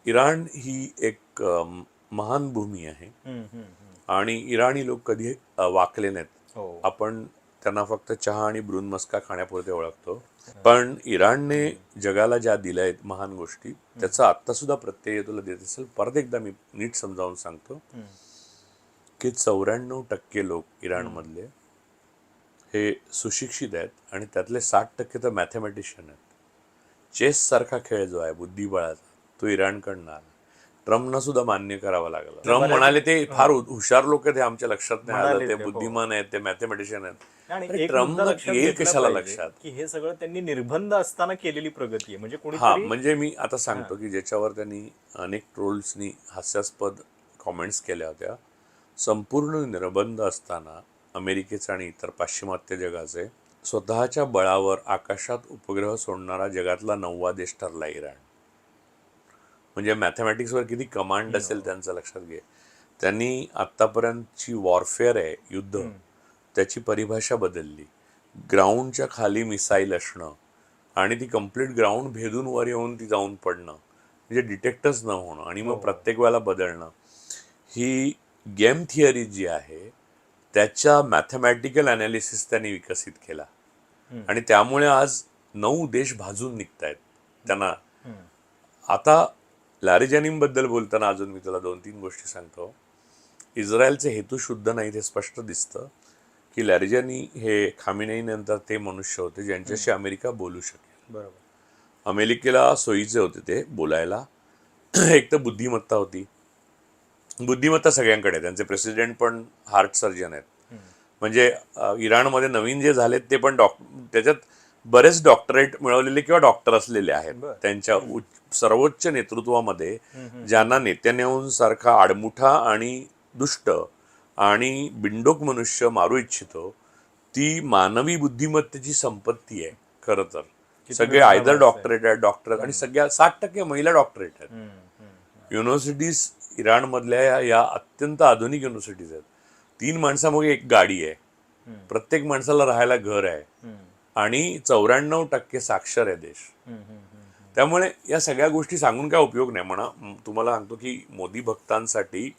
Iran ही एक महान भूमी आहे आणि इराणी लोक कधी वाकले नाहीत. हो. आपण त्यांना फक्त चहा आणि ब्रून मस्का खाण्यापुरते ओळखतो, पण इराणने जगाला ज्या दिल्या आहेत महान गोष्टी, त्याचा आत्ता सुद्धा प्रत्यय तुला देत असेल. परत एकदा मी नीट समजावून सांगतो की 94% लोक इराणमधले हे सुशिक्षित आहेत आणि त्यातले 60% तर मॅथमॅटिशियन आहेत. चेस सारखा खेळ जो आहे बुद्धिबळाचा, तो इराणकडनं आला. ट्रम्पना सुद्धा मान्य करावं लागलं. ट्रम्प म्हणाले ते फार हुशार लोक आहेत, हे आमच्या लक्षात नाही आलं, ते बुद्धिमान आहेत, ते मॅथमॅटिशियन आहेत. आणि अरे एक मुद्दा ट्रम्पनं लक्षात येईल घेतला कशाला पाहिजे लक्षात? की हे सगळं त्यांनी निर्बंध असताना केलेली प्रगती आहे. म्हणजे हा, कोणीतरी म्हणजे मी आता सांगतो की ज्याच्यावर त्यांनी अनेक ट्रोल्सनी हास्यास्पद कॉमेंट्स केल्या होत्या. संपूर्ण निर्बंध असताना अमेरिकेचे आणि इतर पाश्चिमात्य जगाचे स्वतःच्या बळावर आकाशात उपग्रह सोडणारा जगातला 9वा देश ठरला इराण. म्हणजे मॅथमॅटिक्सवर किती कमांड असेल त्यांचं लक्षात घे. त्यांनी आत्तापर्यंतची वॉरफेअर आहे, युद्ध, त्याची परिभाषा बदलली. ग्राउंडच्या खाली मिसाईल असणं आणि ती कम्प्लीट ग्राउंड भेदून वर येऊन ती जाऊन पडणं, म्हणजे डिटेक्टच न होणं आणि मग प्रत्येक वेळेला बदलणं, ही गेम थिअरी जी आहे त्याच्या मॅथमॅटिकल ॲनालिसिस त्यांनी विकसित केला आणि त्यामुळे आज 9 देश भाजून निघतायत त्यांना. आता लॅरिजॅनिमबद्दल बोलताना अजून मी तुला 2-3 गोष्टी सांगतो. इस्रायलचे हेतू शुद्ध नाहीत हे स्पष्ट दिसतं की लॅरिजॅनी हे खामिनेई नंतर ते मनुष्य होते ज्यांच्याशी अमेरिका बोलू शकेल. बरोबर. अमेरिकेला सोयीचे होते ते बोलायला. एक तर बुद्धिमत्ता होती. बुद्धिमत्ता सगळ्यांकडे, त्यांचे प्रेसिडेंट पण हार्ट सर्जन आहेत. म्हणजे इराणमध्ये नवीन जे झालेत ते पण त्याच्यात बरेच डॉक्टरेट मिळवलेले किंवा डॉक्टर असलेले आहेत. त्यांच्या सर्वोच्च नेतृत्वामध्ये ज्यांना नेत्यानेहू सारखा आडमुठा आणि दुष्ट आणि बिंडोक मनुष्य मारू इच्छितो, ती मानवी बुद्धिमत्तेची संपत्ती आहे खरं तर. सगळे आयदर डॉक्टरेट आहेत, डॉक्टर, आणि सगळ्या 60% महिला डॉक्टरेट आहेत. युनिव्हर्सिटीज इराणमधल्या या अत्यंत आधुनिक युनिव्हर्सिटीज आहेत. 3 माणसामागे एक गाडी आहे, प्रत्येक माणसाला राहायला घर आहे आणि 94% साक्षर आहे देश. त्यामुळे या सगळ्या गोष्टी सांगून काय उपयोग नाही. म्हणा, तुम्हाला सांगतो की मोदी भक्तांसाठी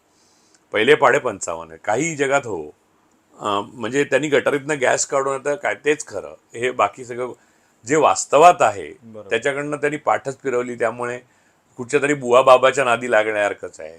पहिले पाढे 55 आहे. काही जगात हो, म्हणजे त्यांनी गटारीतनं गॅस काढून आता काय तेच खरं, हे बाकी सगळं जे वास्तवात आहे त्याच्याकडनं त्यांनी पाठच फिरवली. त्यामुळे कुठच्या तरी बुवा बाबाच्या नादी लागण्यासारखंच आहे.